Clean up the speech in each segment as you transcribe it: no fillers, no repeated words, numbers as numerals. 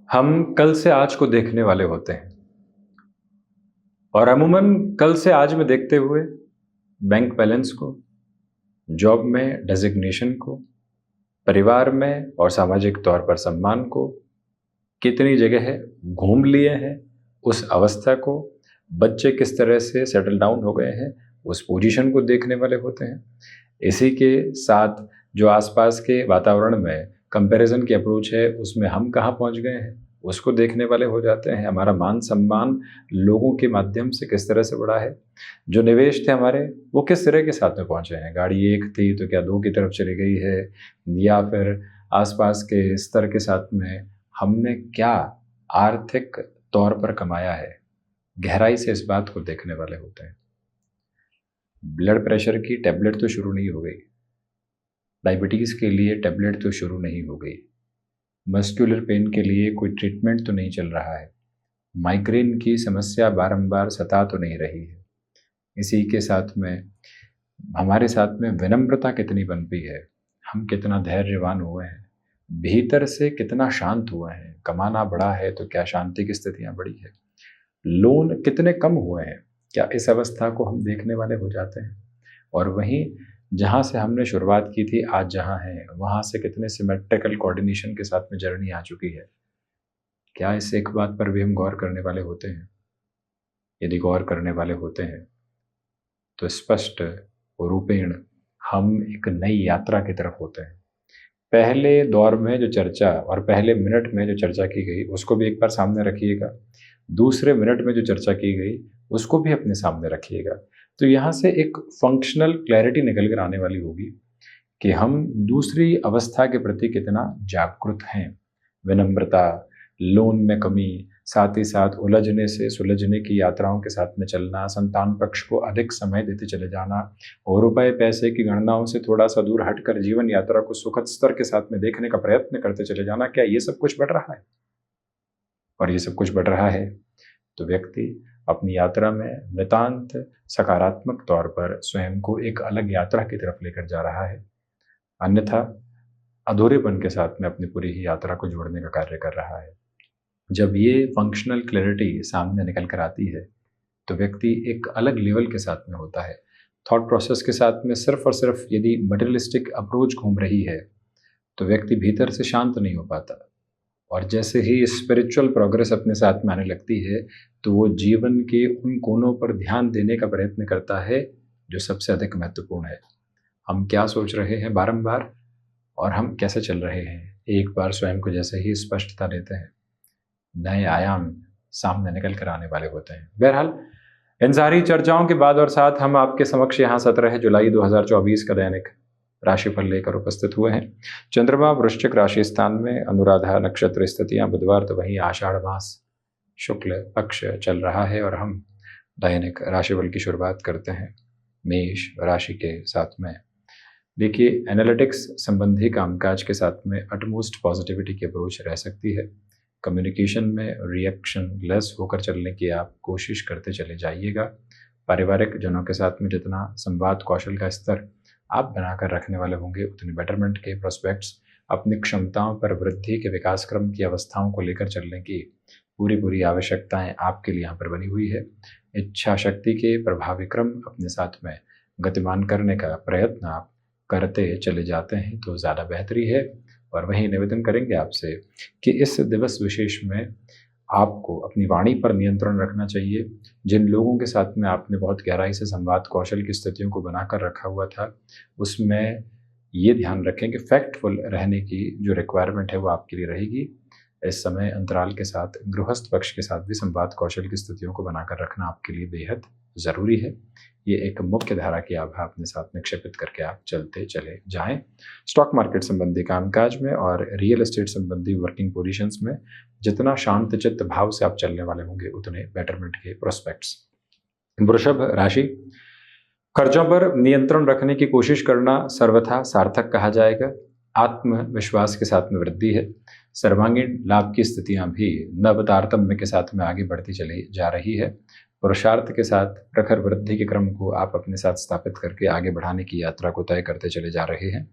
हम कल से आज को देखने वाले होते हैं और अमूमन कल से आज में देखते हुए बैंक बैलेंस को, जॉब में डेजिग्नेशन को, परिवार में और सामाजिक तौर पर सम्मान को कितनी जगह घूम लिए हैं, उस अवस्था को, बच्चे किस तरह से सेटल डाउन हो गए हैं, उस पोजीशन को देखने वाले होते हैं। इसी के साथ जो आसपास के वातावरण में कंपैरिजन की अप्रोच है, उसमें हम कहाँ पहुँच गए हैं, उसको देखने वाले हो जाते हैं। हमारा मान सम्मान लोगों के माध्यम से किस तरह से बढ़ा है, जो निवेश थे हमारे वो किस तरह के साथ में पहुँचे हैं। गाड़ी एक थी तो क्या दो की तरफ चली गई है, या फिर आसपास के स्तर के साथ में हमने क्या आर्थिक तौर पर कमाया है। गहराई से इस बात को देखने वाले होते हैं। ब्लड प्रेशर की टैबलेट तो शुरू नहीं हो गई, डायबिटीज़ के लिए टैबलेट तो शुरू नहीं हो गई, मस्कुलर पेन के लिए कोई ट्रीटमेंट तो नहीं चल रहा है, माइग्रेन की समस्या बारंबार सता तो नहीं रही है। इसी के साथ में हमारे साथ में विनम्रता कितनी पनपी है, हम कितना धैर्यवान हुए हैं, भीतर से कितना शांत हुए हैं। कमाना बढ़ा है तो क्या शांति की स्थितियां बढ़ी है, लोन कितने कम हुए हैं, क्या इस अवस्था को हम देखने वाले हो जाते हैं। और वहीं जहाँ से हमने शुरुआत की थी आज जहाँ हैं वहाँ से कितने सिमेट्रिकल कोऑर्डिनेशन के साथ में जर्नी आ चुकी है। क्या इस एक बात पर भी हम गौर करने वाले होते हैं? यदि गौर करने वाले होते हैं तो स्पष्ट रूपेण हम एक नई यात्रा की तरफ होते हैं। पहले दौर में जो चर्चा और पहले मिनट में जो चर्चा की गई उसको भी एक बार सामने रखिएगा, दूसरे मिनट में जो चर्चा की गई उसको भी अपने सामने रखिएगा। तो यहाँ से एक फंक्शनल क्लैरिटी निकल कर आने वाली होगी कि हम दूसरी अवस्था के प्रति कितना जागरूक हैं। विनम्रता, लोन में कमी, साथ ही साथ उलझने से सुलझने की यात्राओं के साथ में चलना, संतान पक्ष को अधिक समय देते चले जाना और रुपए पैसे की गणनाओं से थोड़ा सा दूर हटकर जीवन यात्रा को सुखद स्तर के साथ में देखने का प्रयत्न करते चले जाना, क्या ये सब कुछ बढ़ रहा है? और ये सब कुछ बढ़ रहा है तो व्यक्ति अपनी यात्रा में नितांत सकारात्मक तौर पर स्वयं को एक अलग यात्रा की तरफ लेकर जा रहा है, अन्यथा अधूरेपन के साथ में अपनी पूरी ही यात्रा को जोड़ने का कार्य कर रहा है। जब ये फंक्शनल क्लैरिटी सामने निकल कर आती है तो व्यक्ति एक अलग लेवल के साथ में होता है। थॉट प्रोसेस के साथ में सिर्फ और सिर्फ यदि मटेरियलिस्टिक अप्रोच घूम रही है तो व्यक्ति भीतर से शांत नहीं हो पाता। और जैसे ही स्पिरिचुअल प्रोग्रेस अपने साथ में आने लगती है तो वो जीवन के उन कोनों पर ध्यान देने का प्रयत्न करता है जो सबसे अधिक महत्वपूर्ण है। हम क्या सोच रहे हैं बारंबार और हम कैसे चल रहे हैं, एक बार स्वयं को जैसे ही स्पष्टता देते हैं, नए आयाम सामने निकल कर आने वाले होते हैं। बहरहाल इन सारी चर्चाओं के बाद और साथ हम आपके समक्ष यहाँ 17 जुलाई 2024 का दैनिक राशिफल लेकर उपस्थित हुए हैं। चंद्रमा वृश्चिक राशि स्थान में, अनुराधा नक्षत्र स्थितियां बुधवार, तो वहीं आषाढ़ मास शुक्ल पक्ष चल रहा है और हम दैनिक राशिफल की शुरुआत करते हैं मेष राशि के साथ में। देखिए, एनालिटिक्स संबंधी कामकाज के साथ में अटमोस्ट पॉजिटिविटी की अप्रोच रह सकती है। कम्युनिकेशन में रिएक्शन लेस होकर चलने की आप कोशिश करते चले जाइएगा। पारिवारिक जनों के साथ में जितना संवाद कौशल का स्तर आप बनाकर रखने वाले होंगे उतने बेटरमेंट के प्रोस्पेक्ट्स, अपनी क्षमताओं पर वृद्धि के विकास क्रम की अवस्थाओं को लेकर चलने की पूरी आवश्यकताएं आपके लिए यहाँ पर बनी हुई है। इच्छा शक्ति के प्रभावी क्रम अपने साथ में गतिमान करने का प्रयत्न आप करते चले जाते हैं तो ज़्यादा बेहतरी है। और वहीं निवेदन करेंगे आपसे कि इस दिवस विशेष में आपको अपनी वाणी पर नियंत्रण रखना चाहिए। जिन लोगों के साथ में आपने बहुत गहराई से संवाद कौशल की स्थितियों को बनाकर रखा हुआ था उसमें ये ध्यान रखें कि फैक्टफुल रहने की जो रिक्वायरमेंट है वो आपके लिए रहेगी। इस समय अंतराल के साथ गृहस्थ पक्ष के साथ भी संवाद कौशल की स्थितियों को बनाकर रखना आपके लिए बेहद ज़रूरी है। ये एक मुख्य धारा की आभा अपने साथ निक्षेपित करके आप चलते चले जाएं। स्टॉक मार्केट संबंधी कामकाज में और रियल एस्टेट संबंधी वर्किंग पोजीशंस में जितना शांत चित्त भाव से आप चलने वाले होंगे उतने बेटरमेंट के प्रोस्पेक्ट्स। वृषभ राशि, खर्चों पर नियंत्रण रखने की कोशिश करना सर्वथा सार्थक कहा जाएगा। आत्मविश्वास के साथ में वृद्धि है। सर्वांगीण लाभ की स्थितियां भी नव तारतम्य के साथ में आगे बढ़ती चली जा रही है। पुरुषार्थ के साथ प्रखर वृद्धि के क्रम को आप अपने साथ स्थापित करके आगे बढ़ाने की यात्रा को तय करते चले जा रहे हैं।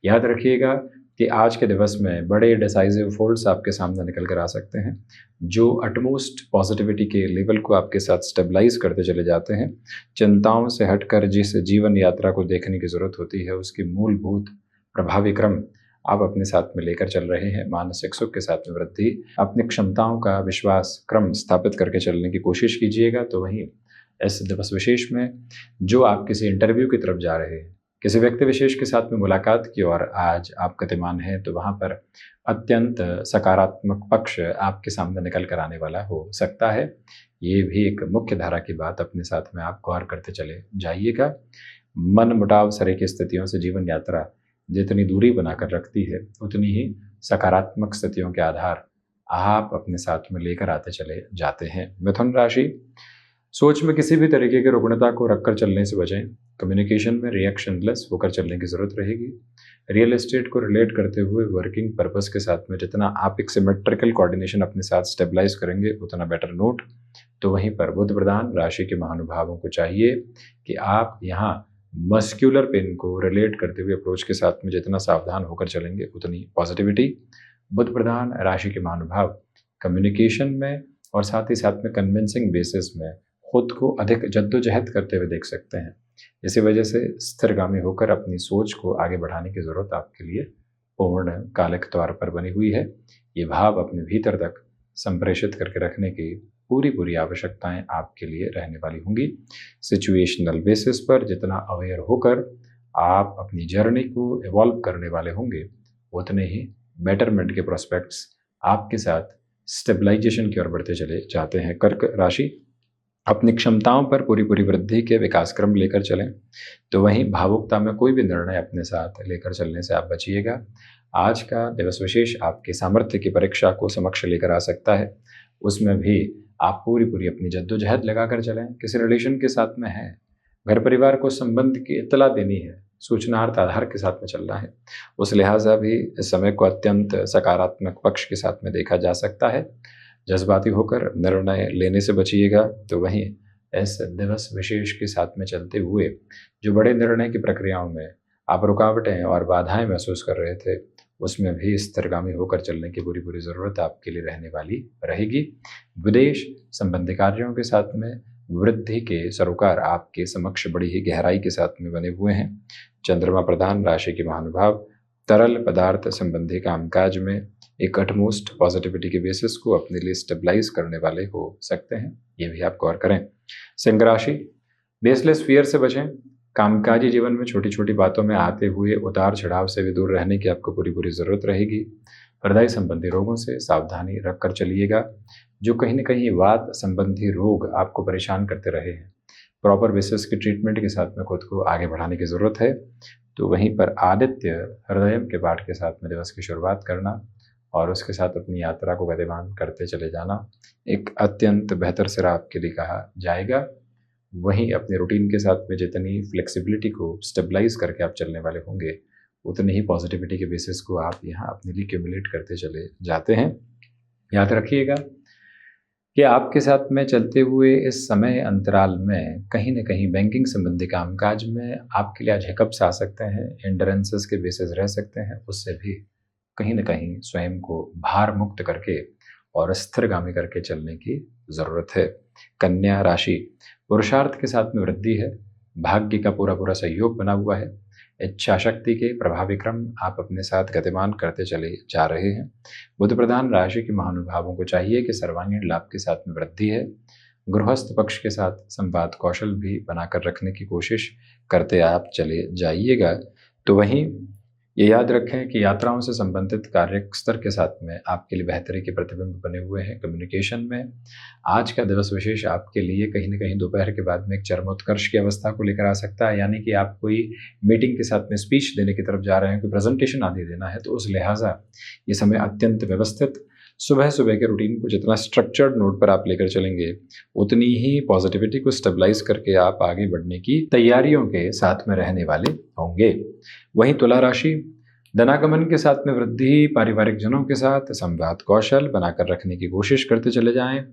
याद रखिएगा, कि आज के दिवस में बड़े डिसाइसिव फोल्ड्स आपके सामने निकल कर आ सकते हैं, जो अटमोस्ट पॉजिटिविटी के लेवल को आपके साथ स्टेबलाइज करते चले जाते हैं। चिंताओं से हटकर जिस जीवन यात्रा को देखने की ज़रूरत होती है, उसकी मूलभूत प्रभावी क्रम आप अपने साथ में लेकर चल रहे हैं। मानसिक सुख के साथ में वृद्धि, अपनी क्षमताओं का विश्वास क्रम स्थापित करके चलने की कोशिश कीजिएगा। तो वहीं इस दिवस विशेष में जो आप किसी इंटरव्यू की तरफ जा रहे हैं, किसी व्यक्ति विशेष के साथ में मुलाकात की और आज आप गतिमान हैं, तो वहाँ पर अत्यंत सकारात्मक पक्ष आपके सामने निकल कर आने वाला हो सकता है। ये भी एक मुख्य धारा की बात अपने साथ में आप गौर करते चले जाइएगा। मन मुटाव सरे की स्थितियों से जीवन यात्रा जितनी दूरी बनाकर रखती है, उतनी ही सकारात्मक स्थितियों के आधार आप अपने साथ में लेकर आते चले जाते हैं। मिथुन राशि, सोच में किसी भी तरीके की रुग्णता को रखकर चलने से बचें। कम्युनिकेशन में रिएक्शनलेस होकर चलने की ज़रूरत रहेगी। रियल एस्टेट को रिलेट करते हुए वर्किंग पर्पस के साथ में जितना आप एक सिमेट्रिकल कोऑर्डिनेशन अपने साथ स्टेबलाइज करेंगे, उतना बेटर नोट। तो वहीं पर बुध प्रधान राशि के महानुभावों को चाहिए कि आप यहाँ मस्क्यूलर पेन को रिलेट करते हुए अप्रोच के साथ में जितना सावधान होकर चलेंगे, उतनी पॉजिटिविटी। बुध प्रधान राशि के महानुभाव कम्युनिकेशन में और साथ ही साथ में कन्विंसिंग बेसिस में खुद को अधिक जद्दोजहद करते हुए देख सकते हैं। इसी वजह से स्थिरगामी होकर अपनी सोच को आगे बढ़ाने की ज़रूरत आपके लिए पूर्ण कालिक तौर पर बनी हुई है। ये भाव अपने भीतर तक संप्रेषित करके रखने की पूरी आवश्यकताएं आपके लिए रहने वाली होंगी। सिचुएशनल बेसिस पर जितना अवेयर होकर आप अपनी जर्नी को इवॉल्व करने वाले होंगे, उतने ही बेटरमेंट के प्रोस्पेक्ट्स आपके साथ स्टेबलाइजेशन की ओर बढ़ते चले जाते हैं। कर्क राशि, अपनी क्षमताओं पर पूरी वृद्धि के विकास क्रम लेकर चलें। तो वहीं भावुकता में कोई भी निर्णय अपने साथ लेकर चलने से आप बचिएगा। आज का दिवस विशेष आपके सामर्थ्य की परीक्षा को समक्ष लेकर आ सकता है। उसमें भी आप पूरी अपनी जद्दोजहद लगाकर चलें। किसी रिलेशन के साथ में है, घर परिवार को संबंध की इत्तला देनी है, सूचनार्थ आधार के साथ में चलना है, उस लिहाजा भी इस समय को अत्यंत सकारात्मक पक्ष के साथ में देखा जा सकता है। जज्बाती होकर निर्णय लेने से बचिएगा। तो वहीं इस दिवस विशेष के साथ में चलते हुए जो बड़े निर्णय की प्रक्रियाओं में आप रुकावटें और बाधाएं महसूस कर रहे थे, उसमें भी स्थिरगामी होकर चलने की पूरी ज़रूरत आपके लिए रहने वाली रहेगी। विदेश संबंधी कार्यों के साथ में वृद्धि के सरोकार आपके समक्ष बड़ी ही गहराई के साथ में बने हुए हैं। चंद्रमा प्रधान राशि के महानुभाव तरल पदार्थ संबंधी कामकाज में एक अटमोस्ट पॉजिटिविटी के बेसिस को अपने लिए स्टेबलाइज करने वाले हो सकते हैं। ये भी आप गौर करें। सिंह राशि, बेसलेस फियर से बचें। कामकाजी जीवन में छोटी बातों में आते हुए उतार चढ़ाव से भी दूर रहने की आपको पूरी ज़रूरत रहेगी। हृदय संबंधी रोगों से सावधानी रखकर चलिएगा। जो कहीं न कहीं वात संबंधी रोग आपको परेशान करते रहे हैं, प्रॉपर बेसिस की ट्रीटमेंट के साथ में खुद को आगे बढ़ाने की ज़रूरत है। तो वहीं पर आदित्य हृदय के पाठ के साथ में दिवस की शुरुआत करना और उसके साथ अपनी यात्रा को गतिमान करते चले जाना एक अत्यंत बेहतर सिरा आपके लिए कहा जाएगा। वहीं अपने रूटीन के साथ में जितनी फ्लेक्सिबिलिटी को स्टेबलाइज करके आप चलने वाले होंगे, उतनी ही पॉजिटिविटी के बेसिस को आप यहाँ अपने लिए क्यूमुलेट करते चले जाते हैं। याद रखिएगा कि आपके साथ में चलते हुए इस समय अंतराल में कहीं न कहीं बैंकिंग संबंधी कामकाज में आपके लिए आज हिकअप्स आ सकते हैं, हिंड्रेंसेस के बेसिस रह सकते हैं। उससे भी कहीं न कहीं स्वयं को भार मुक्त करके और स्थिरगामी करके चलने की ज़रूरत है। कन्या राशि, पुरुषार्थ के साथ में वृद्धि है। भाग्य का पूरा सहयोग बना हुआ है। इच्छा शक्ति के प्रभावी क्रम आप अपने साथ गतिमान करते चले जा रहे हैं। बुध प्रधान राशि के महानुभावों को चाहिए कि सर्वांगीण लाभ के साथ में वृद्धि है। गृहस्थ पक्ष के साथ संवाद कौशल भी बनाकर रखने की कोशिश करते आप चले जाइएगा। तो वहीं ये याद रखें कि यात्राओं से संबंधित कार्य स्तर के साथ में आपके लिए बेहतरी के प्रतिबिंब बने हुए हैं। कम्युनिकेशन में आज का दिवस विशेष आपके लिए कहीं न कहीं दोपहर के बाद में एक चरमोत्कर्ष की अवस्था को लेकर आ सकता है। यानी कि आप कोई मीटिंग के साथ में स्पीच देने की तरफ जा रहे हैं, कोई प्रेजेंटेशन आदि देना है, तो उस लिहाजा ये समय अत्यंत व्यवस्थित, सुबह के रूटीन को जितना स्ट्रक्चर्ड नोट पर आप लेकर चलेंगे, उतनी ही पॉजिटिविटी को स्टेबलाइज करके आप आगे बढ़ने की तैयारियों के साथ में रहने वाले होंगे। वहीं तुला राशि, धनागमन के साथ में वृद्धि, पारिवारिक जनों के साथ संवाद कौशल बनाकर रखने की कोशिश करते चले जाएं।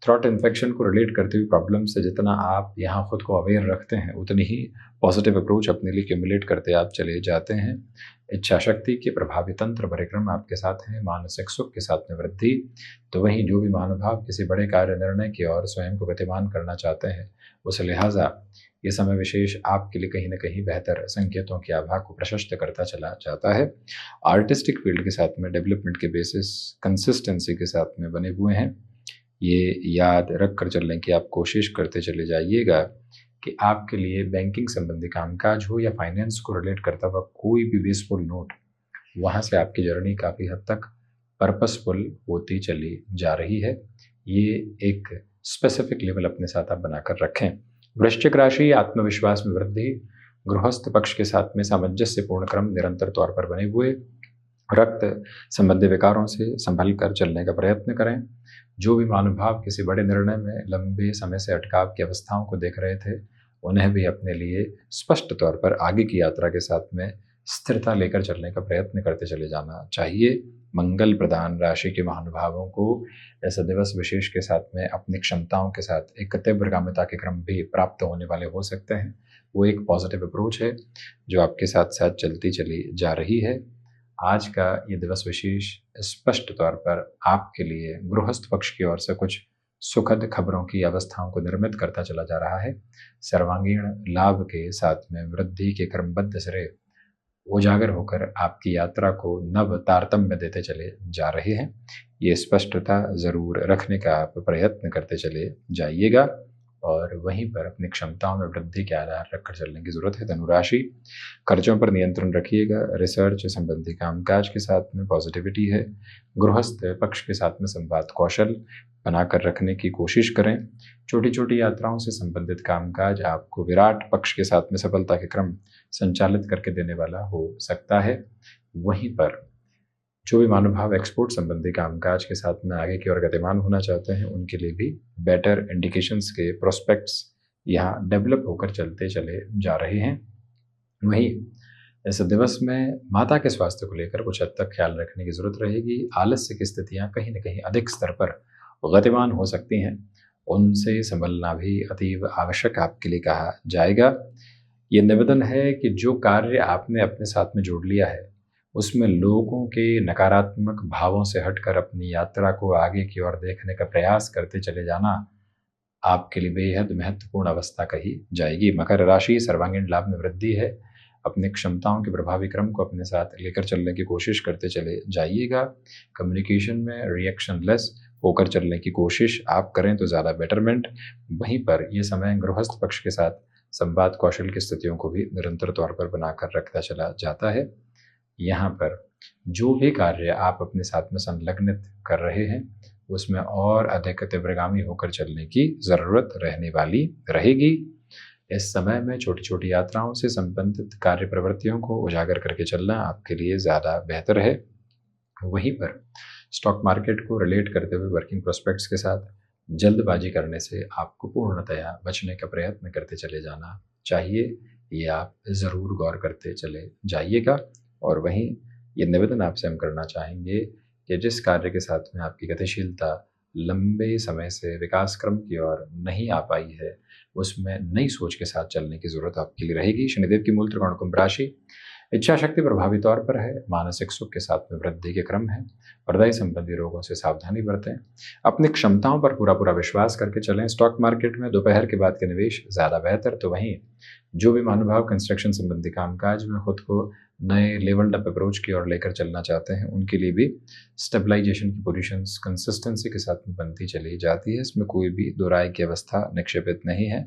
थ्रॉट इन्फेक्शन को रिलेट करते हुए प्रॉब्लम से जितना आप यहाँ खुद को अवेयर रखते हैं, उतनी ही पॉजिटिव अप्रोच अपने लिए क्यूमुलेट करते आप चले जाते हैं। इच्छा शक्ति के प्रभावी तंत्र परिक्रम आपके साथ हैं, मानसिक सुख के साथ में वृद्धि। तो वहीं जो भी महानुभाव किसी बड़े कार्य निर्णय की ओर स्वयं को गतिमान करना चाहते हैं, उस लिहाजा ये समय विशेष आपके लिए कहीं ना कहीं बेहतर संकेतों की आभा को प्रशस्त करता चला जाता है। आर्टिस्टिक फील्ड के साथ में डेवलपमेंट के बेसिस कंसिस्टेंसी के साथ में बने हुए हैं। ये याद रख कर चलने की आप कोशिश करते चले जाइएगा कि आपके लिए बैंकिंग संबंधी कामकाज हो या फाइनेंस को रिलेट करता हुआ कोई भी बेसफुल नोट, वहाँ से आपकी जर्नी काफ़ी हद तक पर्पसफुल होती चली जा रही है। ये एक स्पेसिफिक लेवल अपने साथ आप बनाकर रखें। वृश्चिक राशि, आत्मविश्वास में वृद्धि, गृहस्थ पक्ष के साथ में सामंजस्यपूर्ण क्रम निरंतर तौर पर बने हुए, रक्त संबंधी विकारों से संभल कर चलने का प्रयत्न करें। जो भी महानुभाव किसी बड़े निर्णय में लंबे समय से अटकाव की अवस्थाओं को देख रहे थे, उन्हें भी अपने लिए स्पष्ट तौर पर आगे की यात्रा के साथ में स्थिरता लेकर चलने का प्रयत्न करते चले जाना चाहिए। मंगल प्रधान राशि के महानुभावों को ऐसा दिवस विशेष के साथ में अपनी क्षमताओं के साथ एक तीव्रगामिता के क्रम भी प्राप्त होने वाले हो सकते हैं। वो एक पॉजिटिव अप्रोच है जो आपके साथ साथ चलती चली जा रही है। आज का ये दिवस विशेष स्पष्ट तौर पर आपके लिए गृहस्थ पक्ष की ओर से कुछ सुखद खबरों की अवस्थाओं को निर्मित करता चला जा रहा है। सर्वांगीण लाभ के साथ में वृद्धि के क्रमबद्ध सिरे उजागर होकर आपकी यात्रा को नव तारतम्य देते चले जा रहे हैं। ये स्पष्टता जरूर रखने का आप प्रयत्न करते चले जाइएगा और वहीं पर अपनी क्षमताओं में वृद्धि के आधार रखकर चलने की जरूरत है। धनुराशि, खर्चों पर नियंत्रण रखिएगा। रिसर्च संबंधी कामकाज के साथ में पॉजिटिविटी है। गृहस्थ पक्ष के साथ में संवाद कौशल बनाकर रखने की कोशिश करें। छोटी छोटी यात्राओं से संबंधित कामकाज आपको विराट पक्ष के साथ में सफलता के क्रम संचालित करके देने वाला हो सकता है। वहीं पर जो भी महानुभाव एक्सपोर्ट संबंधी कामकाज के साथ में आगे की ओर गतिमान होना चाहते हैं, उनके लिए भी बेटर इंडिकेशंस के प्रोस्पेक्ट्स यहाँ डेवलप होकर चलते चले जा रहे हैं। वहीं इस दिवस में माता के स्वास्थ्य को लेकर कुछ हद तक ख्याल रखने की जरूरत रहेगी। आलस्य की स्थितियाँ कहीं न कहीं अधिक स्तर पर गतिमान हो सकती हैं, उनसे संभलना भी अतीव आवश्यक आपके लिए कहा जाएगा। ये निवेदन है कि जो कार्य आपने अपने साथ में जोड़ लिया है, उसमें लोगों के नकारात्मक भावों से हटकर अपनी यात्रा को आगे की ओर देखने का प्रयास करते चले जाना आपके लिए बेहद महत्वपूर्ण अवस्था कही जाएगी। मकर राशि, सर्वांगीण लाभ में वृद्धि है। अपनी क्षमताओं के प्रभावी क्रम को अपने साथ लेकर चलने की कोशिश करते चले जाइएगा। कम्युनिकेशन में रिएक्शन लेस होकर चलने की कोशिश आप करें तो ज़्यादा बेटरमेंट। वहीं पर यह समय गृहस्थ पक्ष के साथ संवाद कौशल की स्थितियों को भी निरंतर तौर पर बनाकर रखता चला जाता है। यहाँ पर जो भी कार्य आप अपने साथ में संलग्नित कर रहे हैं, उसमें और अधिक तीव्रगामी होकर चलने की ज़रूरत रहने वाली रहेगी। इस समय में छोटी छोटी यात्राओं से संबंधित कार्य प्रवृत्तियों को उजागर करके चलना आपके लिए ज़्यादा बेहतर है। वहीं पर स्टॉक मार्केट को रिलेट करते हुए वर्किंग प्रोस्पेक्ट्स के साथ जल्दबाजी करने से आपको पूर्णतया बचने का प्रयत्न करते चले जाना चाहिए। ये आप ज़रूर गौर करते चले जाइएगा। और वहीं ये निवेदन आपसे हम करना चाहेंगे कि जिस कार्य के साथ में आपकी गतिशीलता लंबे समय से विकास क्रम की ओर नहीं आ पाई है, उसमें नई सोच के साथ चलने की जरूरत आपके लिए रहेगी। शनिदेव की मूल त्रिकोण कुंभ राशि, इच्छा शक्ति प्रभावी तौर पर है। मानसिक सुख के साथ में वृद्धि के क्रम है। हृदय संबंधी रोगों से सावधानी बरतें। अपनी क्षमताओं पर पूरा विश्वास करके चलें। स्टॉक मार्केट में दोपहर के बाद के निवेश ज़्यादा बेहतर। तो वहीं जो भी महानुभाव कंस्ट्रक्शन संबंधी कामकाज में खुद को नए लेवल्ड अप अप्रोच की ओर लेकर चलना चाहते हैं, उनके लिए भी स्टेबलाइजेशन की पोजीशंस कंसिस्टेंसी के साथ में बनती चली जाती है। इसमें कोई भी दो राय की अवस्था निक्षेपित नहीं है।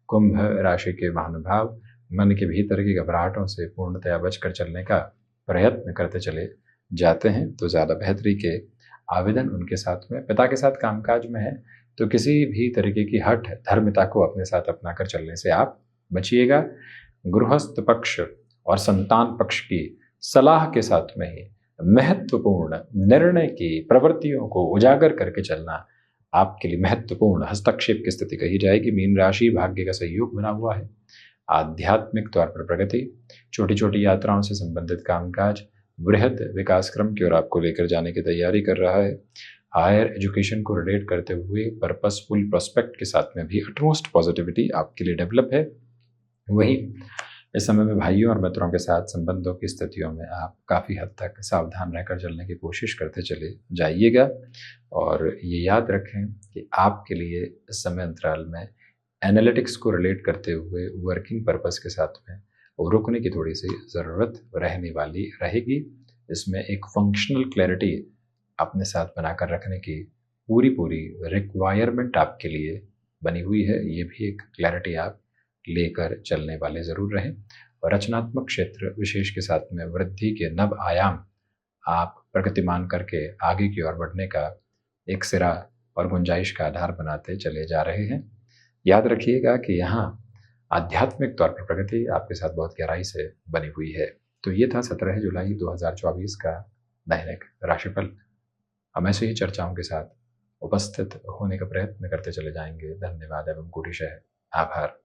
कुंभ राशि के महानुभाव मन के भीतर की घबराहटों से पूर्णतया बचकर चलने का प्रयत्न करते चले जाते हैं, तो ज़्यादा बेहतरी के आवेदन उनके साथ में। पिता के साथ कामकाज में है तो किसी भी तरीके की हठ धर्मिता को अपने साथ अपनाकर चलने से आप बचिएगा। गृहस्थ पक्ष और संतान पक्ष की सलाह के साथ में ही महत्वपूर्ण निर्णय की प्रवृत्तियों को उजागर करके चलना आपके लिए महत्वपूर्ण हस्तक्षेप की स्थिति कही जाएगी। मीन राशि, भाग्य का सहयोग बना हुआ है। आध्यात्मिक तौर पर प्रगति, छोटी छोटी यात्राओं से संबंधित कामकाज वृहद विकास क्रम की ओर आपको लेकर जाने की तैयारी कर रहा है। हायर एजुकेशन को रिलेट करते हुए पर्पसफुल प्रोस्पेक्ट के साथ में भी अटमोस्ट पॉजिटिविटी आपके लिए डेवलप है। वहीं इस समय में भाइयों और मित्रों के साथ संबंधों की स्थितियों में आप काफ़ी हद तक सावधान रहकर चलने की कोशिश करते चले जाइएगा, और ये याद रखें कि आपके लिए इस समय अंतराल में एनालिटिक्स को रिलेट करते हुए वर्किंग पर्पस के साथ में रुकने की थोड़ी सी ज़रूरत रहने वाली रहेगी। इसमें एक फंक्शनल क्लैरिटी अपने साथ बनाकर रखने की पूरी पूरी रिक्वायरमेंट आपके लिए बनी हुई है। ये भी एक क्लैरिटी आप लेकर चलने वाले ज़रूर रहें, और रचनात्मक क्षेत्र विशेष के साथ में वृद्धि के नव आयाम आप प्रगतिमान करके आगे की ओर बढ़ने का एक सिरा और गुंजाइश का आधार बनाते चले जा रहे हैं। याद रखिएगा कि यहाँ आध्यात्मिक तौर पर प्रगति आपके साथ बहुत गहराई से बनी हुई है। तो ये था 17 जुलाई 2024 का दैनिक राशिफल। हम ऐसे ही चर्चाओं के साथ उपस्थित होने का प्रयत्न करते चले जाएंगे। धन्यवाद एवं कोटिशः आभार।